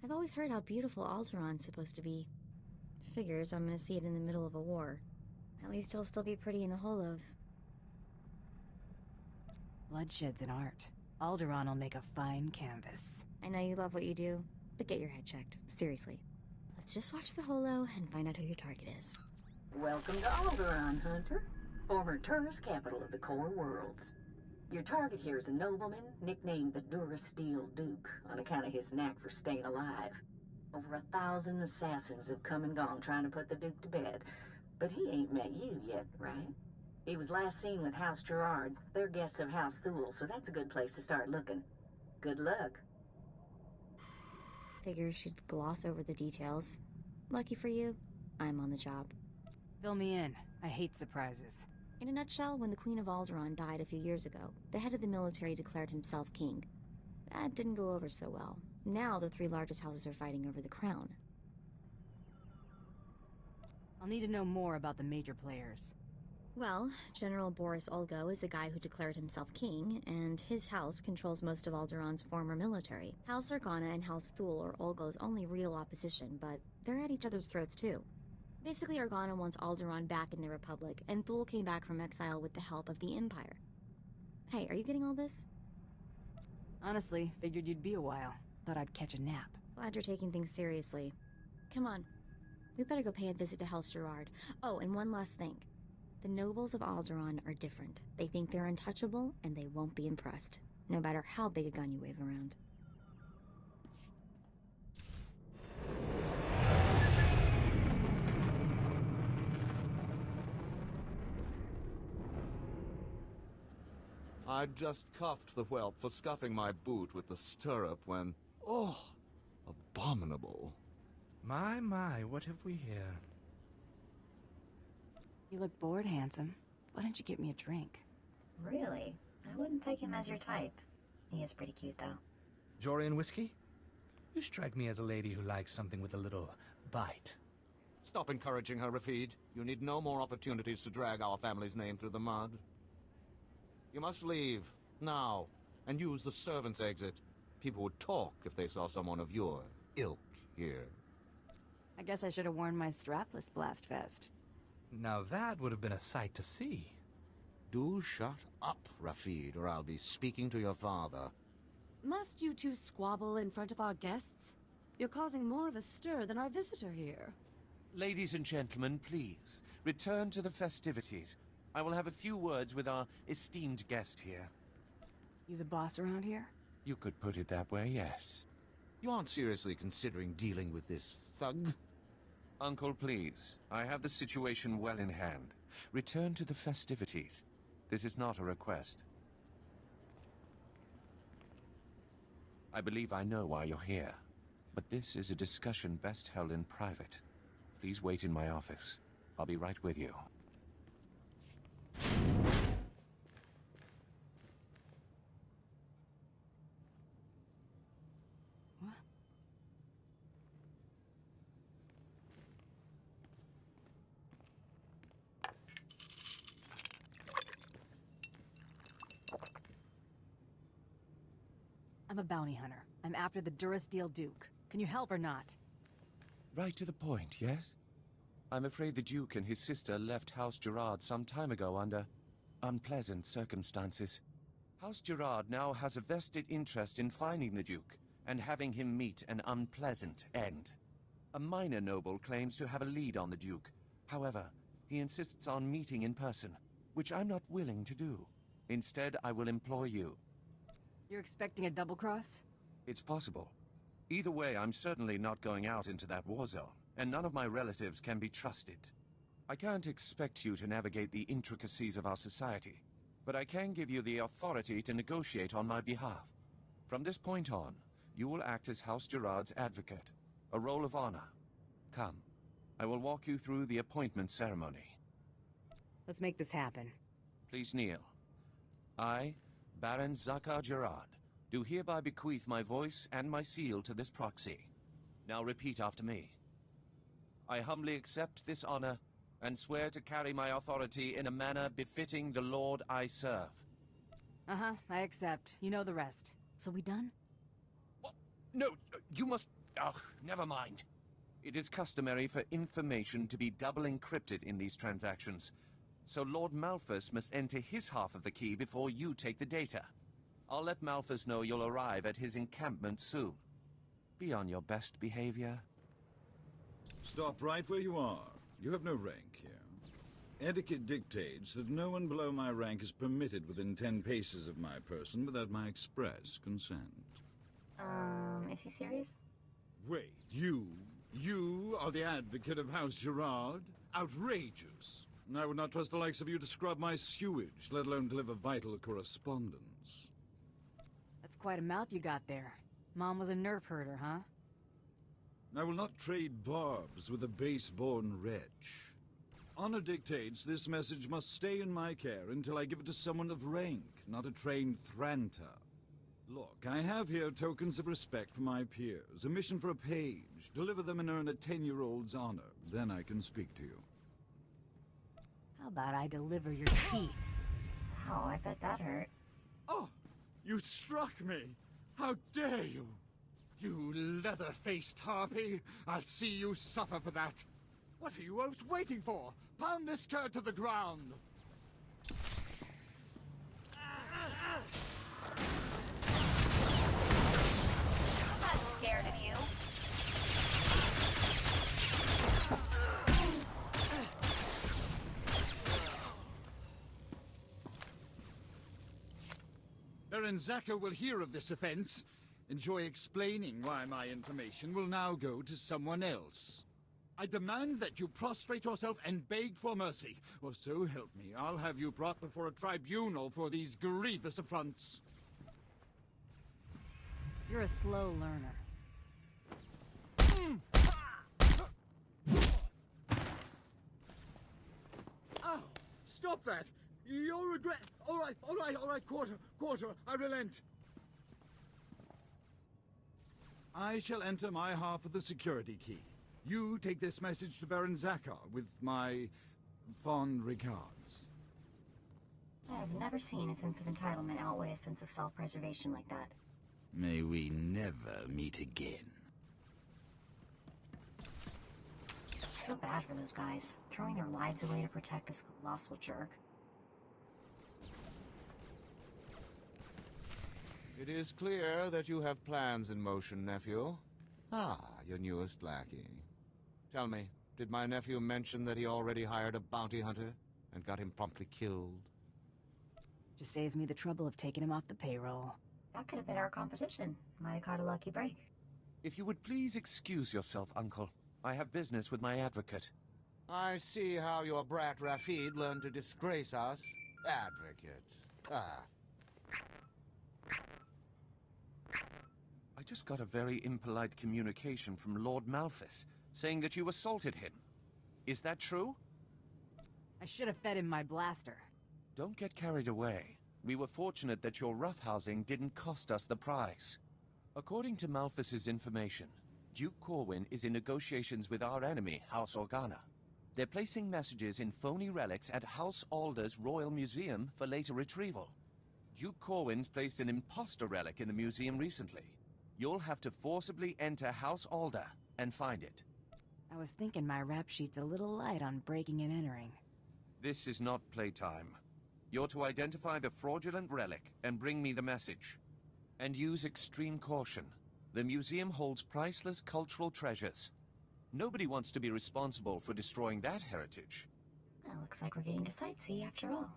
I've always heard how beautiful Alderaan's supposed to be. Figures I'm gonna see it in the middle of a war. At least he'll still be pretty in the holos. Bloodshed's an art. Alderaan will make a fine canvas. I know you love what you do, but get your head checked. Seriously. Let's just watch the holo and find out who your target is. Welcome to Alderaan, Hunter. Former tourist capital of the core worlds. Your target here is a nobleman nicknamed the Durasteel Duke on account of his knack for staying alive. Over 1,000 assassins have come and gone trying to put the Duke to bed, but he ain't met you yet, right? He was last seen with House Gerard. They're guests of House Thule, so that's a good place to start looking. Good luck. Figures she'd gloss over the details. Lucky for you, I'm on the job. Fill me in. I hate surprises. In a nutshell, when the Queen of Alderaan died a few years ago, the head of the military declared himself king. That didn't go over so well. Now the three largest houses are fighting over the crown. I'll need to know more about the major players. Well, General Boris Olgo is the guy who declared himself king, and his house controls most of Alderaan's former military. House Organa and House Thule are Olgo's only real opposition, but they're at each other's throats too. Basically, Organa wants Alderaan back in the Republic, and Thule came back from exile with the help of the Empire. Hey, are you getting all this? Honestly, figured you'd be a while. Thought I'd catch a nap. Glad you're taking things seriously. Come on. We better go pay a visit to House Gerard. Oh, and one last thing. The nobles of Alderaan are different. They think they're untouchable, and they won't be impressed, no matter how big a gun you wave around. I'd just cuffed the whelp for scuffing my boot with the stirrup when... Oh, abominable. My, what have we here? You look bored, handsome. Why don't you get me a drink? Really? I wouldn't peg him as your type. He is pretty cute, though. Jorian whiskey? You strike me as a lady who likes something with a little bite. Stop encouraging her, Rafid. You need no more opportunities to drag our family's name through the mud. You must leave, now, and use the servants' exit. People would talk if they saw someone of your ilk here. I guess I should have worn my strapless blast vest. Now that would have been a sight to see. Do shut up, Rafid, or I'll be speaking to your father. Must you two squabble in front of our guests? You're causing more of a stir than our visitor here. Ladies and gentlemen, please, return to the festivities. I will have a few words with our esteemed guest here. You the boss around here? You could put it that way, yes. You aren't seriously considering dealing with this thug? Uncle, please. I have the situation well in hand. Return to the festivities. This is not a request. I believe I know why you're here, but this is a discussion best held in private. Please wait in my office. I'll be right with you. I'm a bounty hunter. I'm after the Durasteel Duke. Can you help or not? Right to the point, yes? I'm afraid the Duke and his sister left House Gerard some time ago under unpleasant circumstances. House Gerard now has a vested interest in finding the Duke and having him meet an unpleasant end. A minor noble claims to have a lead on the Duke. However, he insists on meeting in person, which I'm not willing to do. Instead, I will employ you. You're expecting a double cross? It's possible. Either way, I'm certainly not going out into that war zone, and none of my relatives can be trusted. I can't expect you to navigate the intricacies of our society, but I can give you the authority to negotiate on my behalf. From this point on, you will act as House Gerard's advocate, a role of honor. Come, I will walk you through the appointment ceremony. Let's make this happen. Please kneel. I, Baron Zakar Gerard, do hereby bequeath my voice and my seal to this proxy. Now repeat after me. I humbly accept this honor and swear to carry my authority in a manner befitting the Lord I serve. Uh-huh, I accept. You know the rest. So we done? What? No, you must Oh, never mind. It is customary for information to be double encrypted in these transactions, so Lord Malphus must enter his half of the key before you take the data. I'll let Malphus know you'll arrive at his encampment soon. Be on your best behavior. Stop right where you are. You have no rank here. Etiquette dictates that no one below my rank is permitted within 10 paces of my person without my express consent. Is he serious? Wait, you are the advocate of House Gerard? Outrageous. I would not trust the likes of you to scrub my sewage, let alone deliver vital correspondence. That's quite a mouth you got there. Mom was a nerf herder, huh? I will not trade barbs with a base-born wretch. Honor dictates this message must stay in my care until I give it to someone of rank, not a trained Thranta. Look, I have here tokens of respect for my peers, a mission for a page. Deliver them and earn a 10-year-old's honor. Then I can speak to you. How about I deliver your teeth? Oh, I bet that hurt. Oh, you struck me! How dare you! You leather-faced harpy! I'll see you suffer for that! What are you both waiting for? Pound this cur to the ground! I'm not scared of you. Baron Zaka will hear of this offense. Enjoy explaining why my information will now go to someone else. I demand that you prostrate yourself and beg for mercy, or so help me, I'll have you brought before a tribunal for these grievous affronts. You're a slow learner. Ah! Stop that! You'll regret... All right, quarter, I relent. I shall enter my half of the security key. You take this message to Baron Zakar with my fond regards. I've never seen a sense of entitlement outweigh a sense of self-preservation like that. May we never meet again. I feel bad for those guys, throwing their lives away to protect this colossal jerk. It is clear that you have plans in motion, nephew. Ah, your newest lackey. Tell me, did my nephew mention that he already hired a bounty hunter and got him promptly killed? Just saves me the trouble of taking him off the payroll. That could have been our competition. Might have caught a lucky break. If you would please excuse yourself, Uncle. I have business with my advocate. I see how your brat Rafid learned to disgrace us. Advocate. Ah. I just got a very impolite communication from Lord Malphus, saying that you assaulted him. Is that true? I should have fed him my blaster. Don't get carried away. We were fortunate that your roughhousing didn't cost us the prize. According to Malphus's information, Duke Corwin is in negotiations with our enemy, House Organa. They're placing messages in phony relics at House Alder's Royal Museum for later retrieval. Duke Corwin's placed an imposter relic in the museum recently. You'll have to forcibly enter House Alder and find it. I was thinking my rap sheet's a little light on breaking and entering. This is not playtime. You're to identify the fraudulent relic and bring me the message. And use extreme caution. The museum holds priceless cultural treasures. Nobody wants to be responsible for destroying that heritage. Well, looks like we're getting to sightsee after all.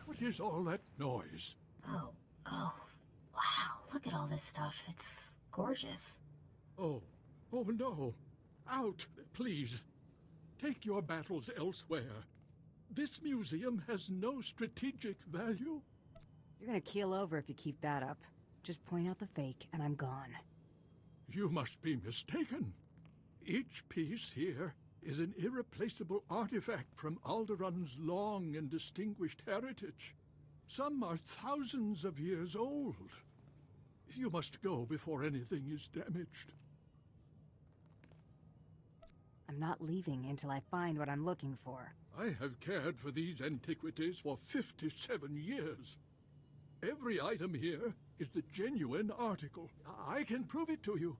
What is all that noise? Oh, wow. Look at all this stuff. It's gorgeous. Oh no. Out, please. Take your battles elsewhere. This museum has no strategic value. You're gonna keel over if you keep that up. Just point out the fake, and I'm gone. You must be mistaken. Each piece here is an irreplaceable artifact from Alderaan's long and distinguished heritage. Some are thousands of years old. You must go before anything is damaged. I'm not leaving until I find what I'm looking for. I have cared for these antiquities for 57 years. Every item here is the genuine article. I can prove it to you.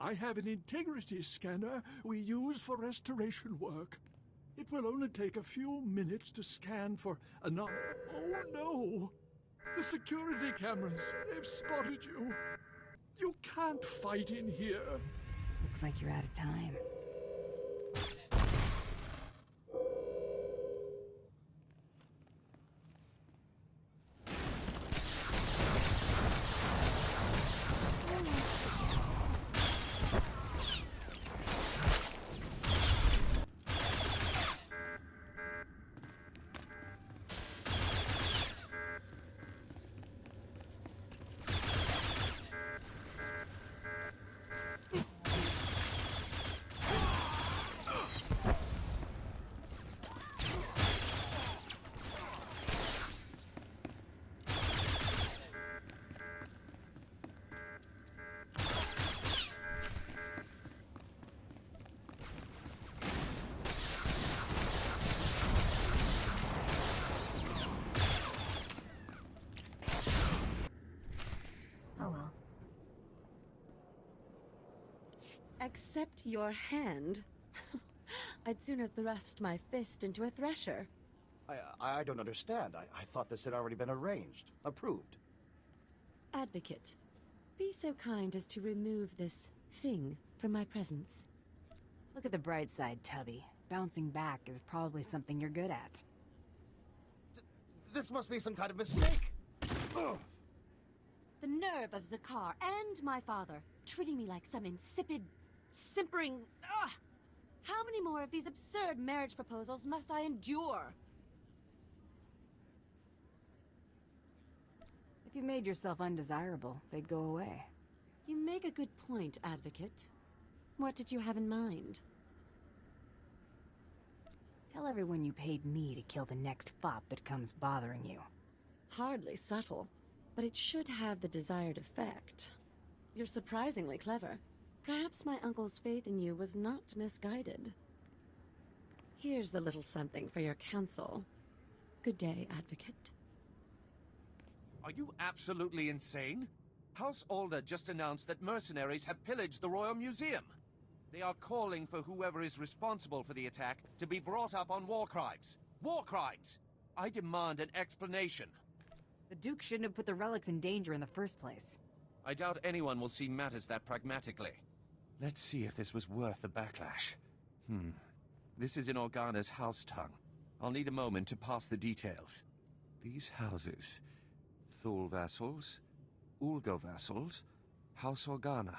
I have an integrity scanner we use for restoration work. It will only take a few minutes to scan for Oh no! The security cameras, they've spotted you. You can't fight in here. Looks like you're out of time. Accept your hand? I'd sooner thrust my fist into a thresher. I don't understand. I thought this had already been arranged. Approved. Advocate, be so kind as to remove this thing from my presence. Look at the bright side, Tubby. Bouncing back is probably something you're good at. This must be some kind of mistake! Ugh. The nerve of Zakar and my father, treating me like some insipid, simpering... Ugh! How many more of these absurd marriage proposals must I endure? If you made yourself undesirable, they'd go away. You make a good point, Advocate. What did you have in mind? Tell everyone you paid me to kill the next fop that comes bothering you. Hardly subtle, but it should have the desired effect. You're surprisingly clever. Perhaps my uncle's faith in you was not misguided. Here's a little something for your counsel. Good day, Advocate. Are you absolutely insane? House Alder just announced that mercenaries have pillaged the Royal Museum. They are calling for whoever is responsible for the attack to be brought up on war crimes. War crimes! I demand an explanation. The Duke shouldn't have put the relics in danger in the first place. I doubt anyone will see matters that pragmatically. Let's see if this was worth the backlash. This is in Organa's house tongue. I'll need a moment to pass the details. These houses... Thule vassals, Ulgo vassals, House Organa.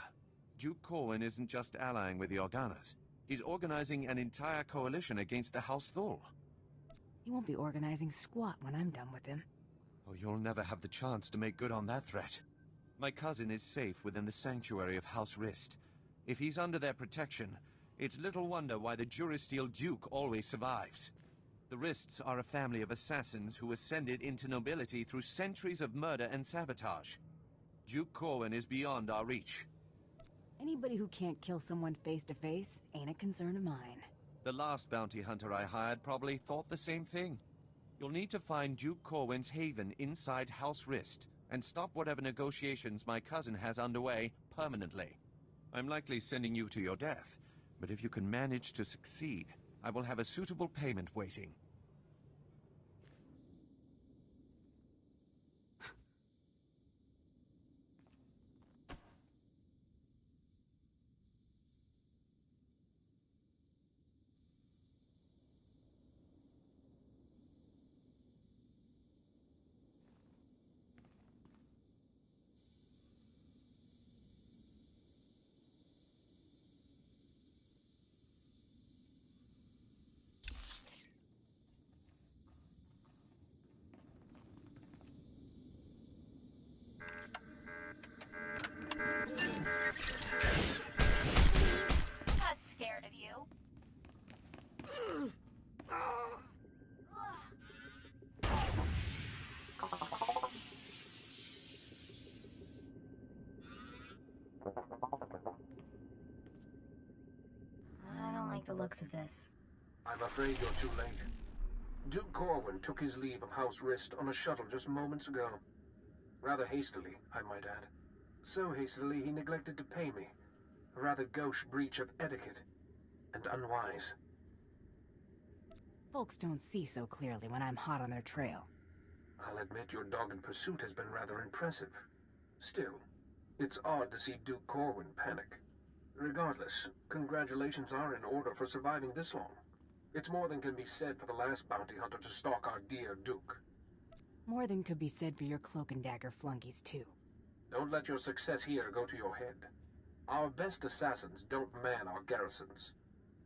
Duke Corwin isn't just allying with the Organas. He's organizing an entire coalition against the House Thule. He won't be organizing squat when I'm done with him. Oh, you'll never have the chance to make good on that threat. My cousin is safe within the sanctuary of House Rist. If he's under their protection, it's little wonder why the Durasteel Duke always survives. The Rists are a family of assassins who ascended into nobility through centuries of murder and sabotage. Duke Corwin is beyond our reach. Anybody who can't kill someone face to face ain't a concern of mine. The last bounty hunter I hired probably thought the same thing. You'll need to find Duke Corwin's haven inside House Rist and stop whatever negotiations my cousin has underway permanently. I'm likely sending you to your death, but if you can manage to succeed, I will have a suitable payment waiting. like the looks of this. I'm afraid you're too late. Duke Corwin took his leave of House Rist on a shuttle just moments ago. Rather hastily, I might add. So hastily he neglected to pay me. A rather gauche breach of etiquette. And unwise. Folks don't see so clearly when I'm hot on their trail. I'll admit your dogged pursuit has been rather impressive. Still, it's odd to see Duke Corwin panic. Regardless, congratulations are in order for surviving this long. It's more than can be said for the last bounty hunter to stalk our dear Duke. More than could be said for your cloak and dagger flunkies, too. Don't let your success here go to your head. Our best assassins don't man our garrisons.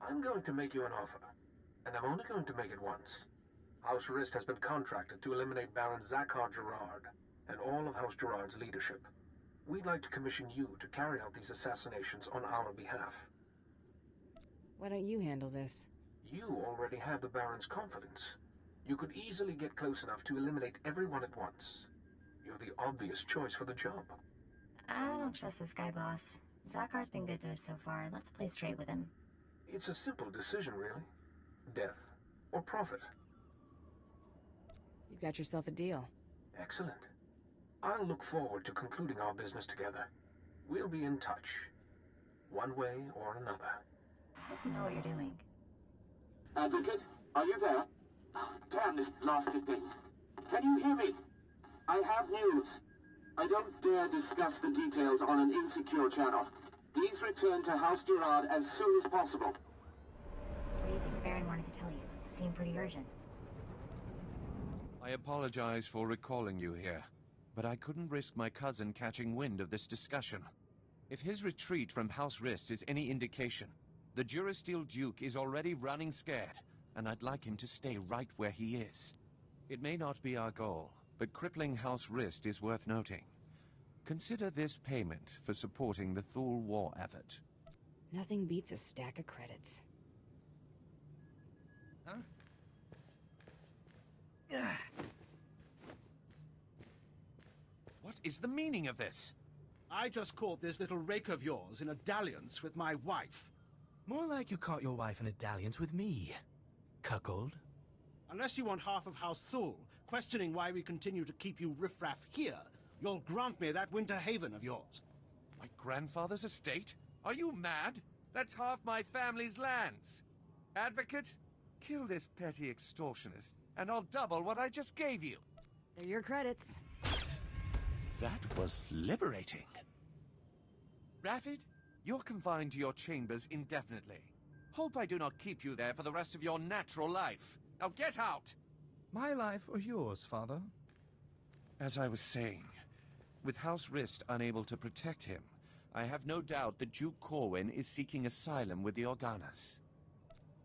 I'm going to make you an offer, and I'm only going to make it once. House Rist has been contracted to eliminate Baron Zakhar Gerard and all of House Gerard's leadership. We'd like to commission you to carry out these assassinations on our behalf. Why don't you handle this? You already have the Baron's confidence. You could easily get close enough to eliminate everyone at once. You're the obvious choice for the job. I don't trust this guy, boss. Zakhar's been good to us so far. Let's play straight with him. It's a simple decision, really. Death or profit. You got yourself a deal. Excellent. I'll look forward to concluding our business together. We'll be in touch. One way or another. I hope you know what you're doing. Advocate, are you there? Oh, damn this blasted thing. Can you hear me? I have news. I don't dare discuss the details on an insecure channel. Please return to House Gerard as soon as possible. What do you think the Baron wanted to tell you? Seemed pretty urgent. I apologize for recalling you here, but I couldn't risk my cousin catching wind of this discussion. If his retreat from House Rist is any indication, the Durasteel Duke is already running scared, and I'd like him to stay right where he is. It may not be our goal, but crippling House Rist is worth noting. Consider this payment for supporting the Thule war effort. Nothing beats a stack of credits. Huh? What is the meaning of this? I just caught this little rake of yours in a dalliance with my wife. More like you caught your wife in a dalliance with me. Cuckold. Unless you want half of House Thule, questioning why we continue to keep you riffraff here, you'll grant me that winter haven of yours. My grandfather's estate? Are you mad? That's half my family's lands. Advocate, kill this petty extortionist, and I'll double what I just gave you. They're your credits. That was liberating. Raffid, you're confined to your chambers indefinitely. Hope I do not keep you there for the rest of your natural life. Now get out! My life or yours, father? As I was saying, with House Rist unable to protect him, I have no doubt that Duke Corwin is seeking asylum with the Organas.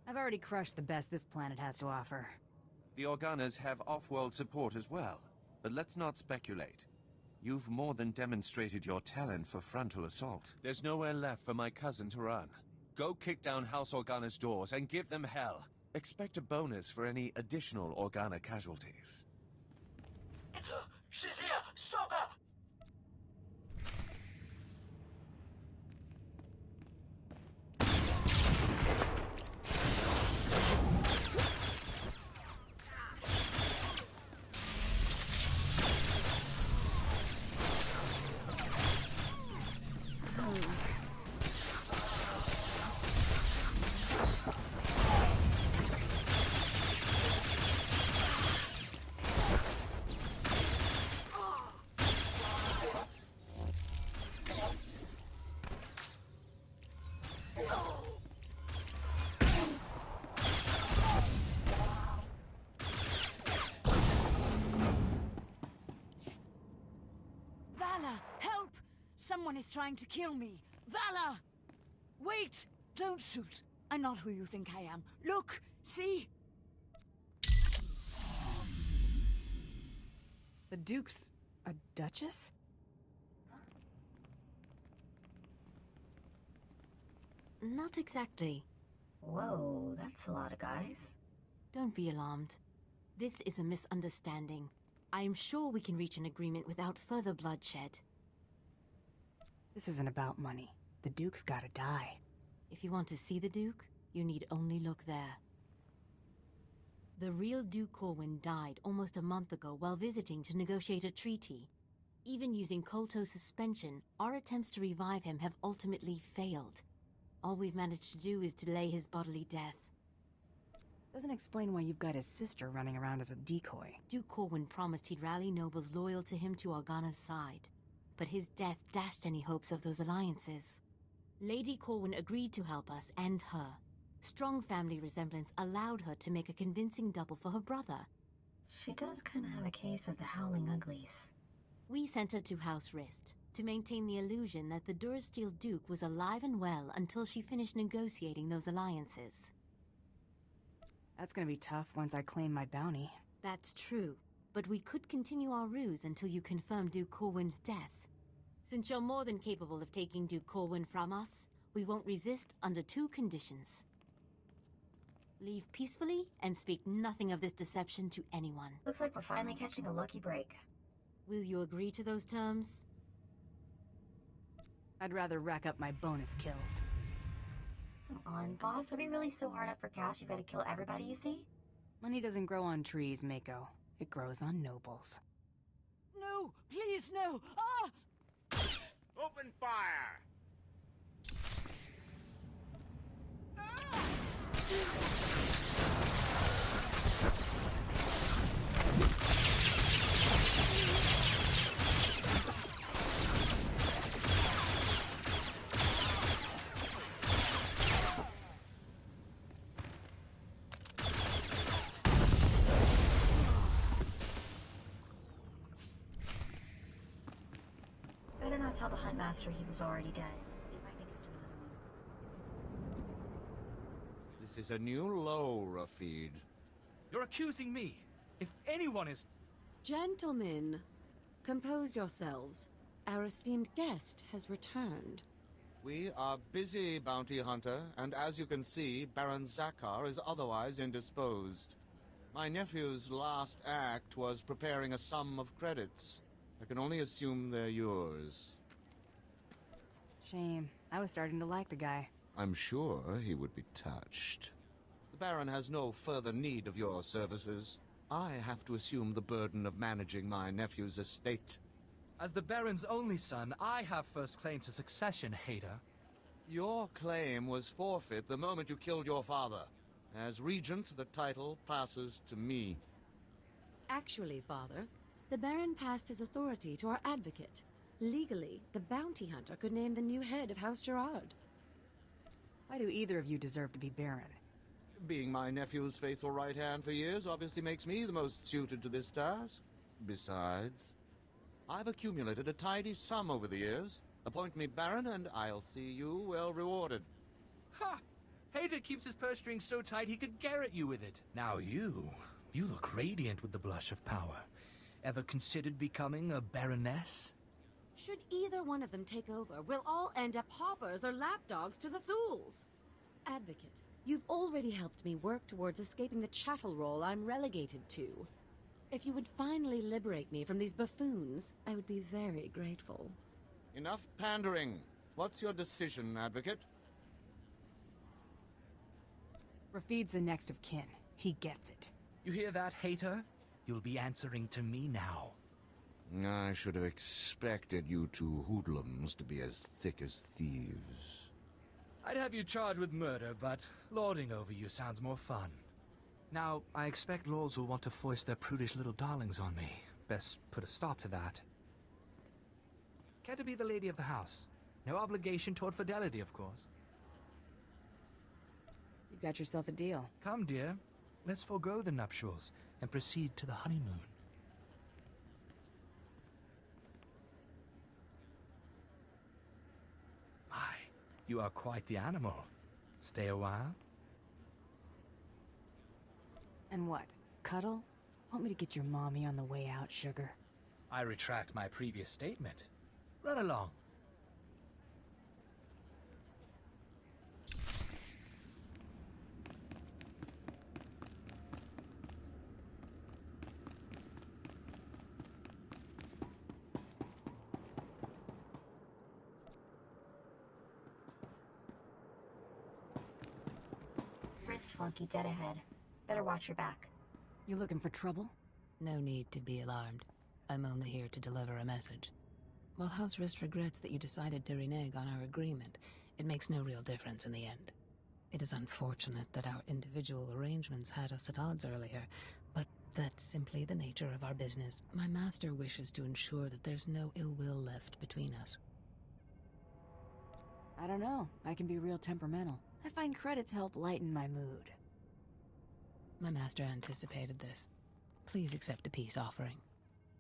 I've already crushed the best this planet has to offer. The Organas have off-world support as well, but let's not speculate. You've more than demonstrated your talent for frontal assault. There's nowhere left for my cousin to run. Go kick down House Organa's doors and give them hell. Expect a bonus for any additional Organa casualties. It's her! She's here! Stop her! Someone is trying to kill me. Valor! Wait! Don't shoot. I'm not who you think I am. Look! See? The Duke's a duchess? Not exactly. Whoa, that's a lot of guys. Don't be alarmed. This is a misunderstanding. I am sure we can reach an agreement without further bloodshed. This isn't about money. The Duke's gotta die. If you want to see the Duke, You need only look there. The real Duke Corwin died almost a month ago while visiting to negotiate a treaty. Even using Kolto suspension, our attempts to revive him have ultimately failed. All we've managed to do is delay his bodily death. Doesn't explain why you've got his sister running around as a decoy. Duke Corwin promised he'd rally nobles loyal to him to Organa's side, but his death dashed any hopes of those alliances. Lady Corwin agreed to help us and her. Strong family resemblance allowed her to make a convincing double for her brother. She does kind of have a case of the howling uglies. We sent her to House Rist to maintain the illusion that the Durasteel Duke was alive and well until she finished negotiating those alliances. That's gonna be tough once I claim my bounty. That's true, but we could continue our ruse until you confirm Duke Corwin's death. Since you're more than capable of taking Duke Corwin from us, we won't resist under 2 conditions. Leave peacefully and speak nothing of this deception to anyone. Looks like we're finally catching a lucky break. Will you agree to those terms? I'd rather rack up my bonus kills. Come on, boss. Are we really so hard up for cash you've got to kill everybody you see? Money doesn't grow on trees, Mako. It grows on nobles. No! Please, no! Ah! Open fire! Better not tell the Huntmaster he was already dead. He might make us do another one. This is a new low, Rafid. You're accusing me. If anyone is... Gentlemen, compose yourselves. Our esteemed guest has returned. We are busy, bounty hunter, and as you can see, Baron Zakar is otherwise indisposed. My nephew's last act was preparing a sum of credits. I can only assume they're yours. Shame. I was starting to like the guy. I'm sure he would be touched. The Baron has no further need of your services. I have to assume the burden of managing my nephew's estate. As the Baron's only son, I have first claim to succession, Hader. Your claim was forfeit the moment you killed your father. As regent, the title passes to me. Actually, Father, the Baron passed his authority to our advocate. Legally, the bounty hunter could name the new head of House Gerard. Why do either of you deserve to be Baron? Being my nephew's faithful right hand for years obviously makes me the most suited to this task. Besides, I've accumulated a tidy sum over the years. Appoint me Baron and I'll see you well rewarded. Ha! Hader keeps his purse strings so tight he could garrote you with it. Now you look radiant with the blush of power. Ever considered becoming a baroness? Should either one of them take over, we'll all end up hoppers or lapdogs to the Thools. Advocate, you've already helped me work towards escaping the chattel role I'm relegated to. If you would finally liberate me from these buffoons, I would be very grateful. Enough pandering. What's your decision, Advocate? Rafid's the next of kin. He gets it. You hear that, Hater? You'll be answering to me now. I should have expected you two hoodlums to be as thick as thieves. I'd have you charged with murder, but lording over you sounds more fun. Now, I expect lords will want to foist their prudish little darlings on me. Best put a stop to that. Care to be the lady of the house? No obligation toward fidelity, of course. You got yourself a deal. Come, dear. Let's forego the nuptials and proceed to the honeymoon. My, you are quite the animal. Stay a while? And what? Cuddle? Want me to get your mommy on the way out, sugar? I retract my previous statement. Run along. fast, funky dead ahead. Better watch your back. You looking for trouble? No need to be alarmed. I'm only here to deliver a message. While House Rist regrets that you decided to renege on our agreement, it makes no real difference in the end. It is unfortunate that our individual arrangements had us at odds earlier, but that's simply the nature of our business. My master wishes to ensure that there's no ill will left between us. I don't know. I can be real temperamental. I find credits help lighten my mood. My master anticipated this. Please accept the peace offering.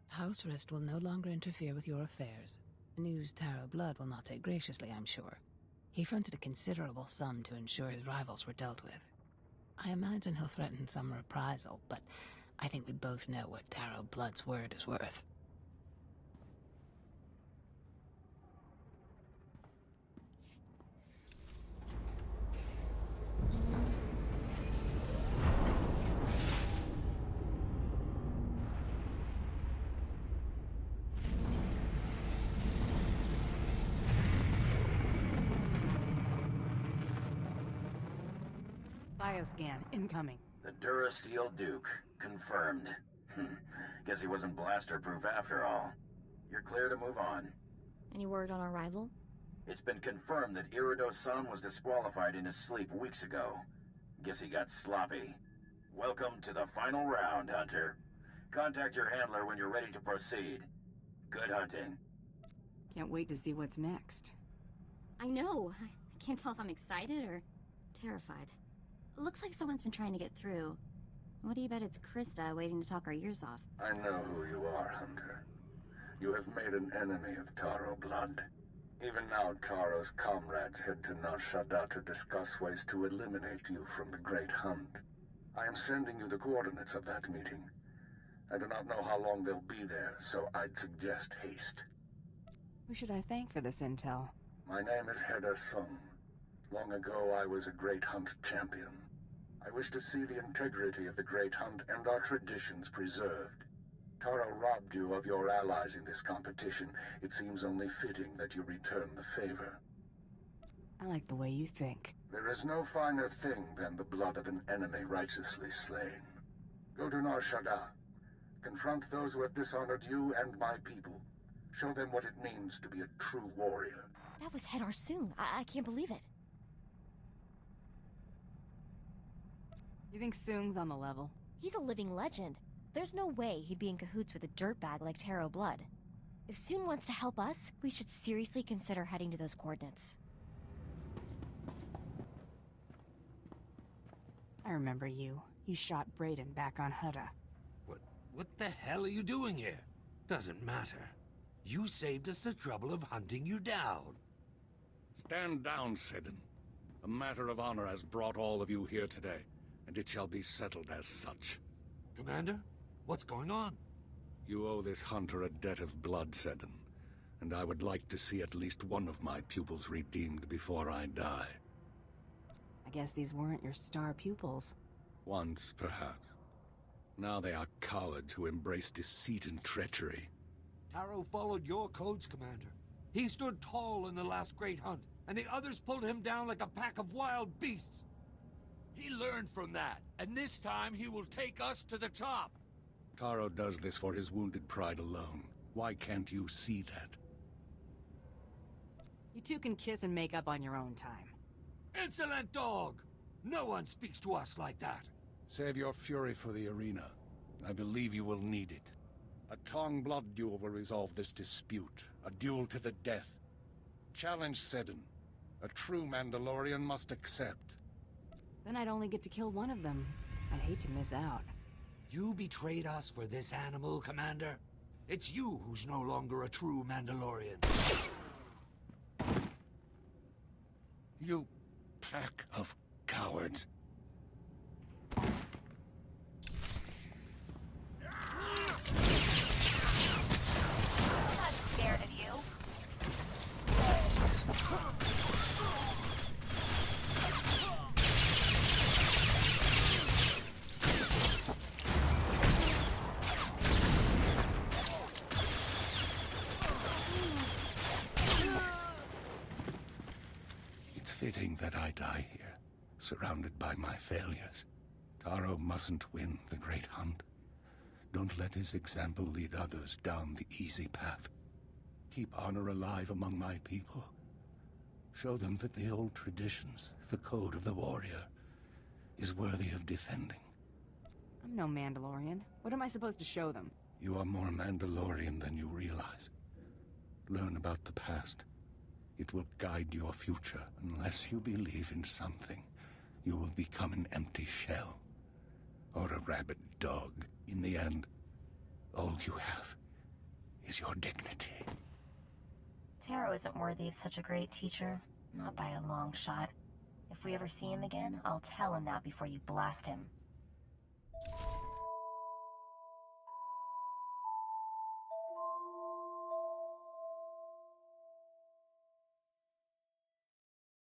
House Rist will no longer interfere with your affairs. News Taro Blood will not take graciously, I'm sure. He fronted a considerable sum to ensure his rivals were dealt with. I imagine he'll threaten some reprisal, but I think we both know what Taro Blood's word is worth. Bioscan, incoming. The Durasteel Duke, confirmed. Guess he wasn't blaster-proof after all. You're clear to move on. Any word on our rival? It's been confirmed that Irido-san was disqualified in his sleep weeks ago. Guess he got sloppy. Welcome to the final round, Hunter. Contact your handler when you're ready to proceed. Good hunting. Can't wait to see what's next. I know. I can't tell if I'm excited or terrified. Looks like someone's been trying to get through. What do you bet it's Krista waiting to talk our ears off? I know who you are, Hunter. You have made an enemy of Taro Blood. Even now, Taro's comrades head to Nar Shaddaa to discuss ways to eliminate you from the Great Hunt. I am sending you the coordinates of that meeting. I do not know how long they'll be there, so I'd suggest haste. Who should I thank for this intel? My name is Heda Sung. Long ago, I was a Great Hunt champion. I wish to see the integrity of the Great Hunt and our traditions preserved. Taro robbed you of your allies in this competition. It seems only fitting that you return the favor. I like the way you think. There is no finer thing than the blood of an enemy righteously slain. Go to Nar Shaddaa. Confront those who have dishonored you and my people. Show them what it means to be a true warrior. That was Hedar Sung. I can't believe it. You think Sung's on the level? He's a living legend. There's no way he'd be in cahoots with a dirtbag like Taro Blood. If Sung wants to help us, we should seriously consider heading to those coordinates. I remember you. You shot Brayden back on Hutta. What the hell are you doing here? Doesn't matter. You saved us the trouble of hunting you down. Stand down, Seddon. A matter of honor has brought all of you here today, and it shall be settled as such. Commander, what's going on? You owe this hunter a debt of blood, Seddon, and I would like to see at least one of my pupils redeemed before I die. I guess these weren't your star pupils. Once, perhaps. Now they are cowards who embrace deceit and treachery. Taro followed your codes, Commander. He stood tall in the last great hunt, and the others pulled him down like a pack of wild beasts. He learned from that, and this time he will take us to the top. Taro does this for his wounded pride alone. Why can't you see that? You two can kiss and make up on your own time. Insolent dog! No one speaks to us like that. Save your fury for the arena. I believe you will need it. A Tong blood duel will resolve this dispute. A duel to the death. Challenge Seddon. A true Mandalorian must accept. Then I'd only get to kill one of them. I'd hate to miss out. You betrayed us for this animal, Commander. It's you who's no longer a true Mandalorian. You pack of cowards. I'm not scared of you. It's fitting that I die here, surrounded by my failures. Taro mustn't win the Great Hunt. Don't let his example lead others down the easy path. Keep honor alive among my people. Show them that the old traditions, the code of the warrior, is worthy of defending. I'm no Mandalorian. What am I supposed to show them? You are more Mandalorian than you realize. Learn about the past. It will guide your future. Unless you believe in something, you will become an empty shell. Or a rabid dog. In the end, all you have is your dignity. Taro isn't worthy of such a great teacher. Not by a long shot. If we ever see him again, I'll tell him that before you blast him.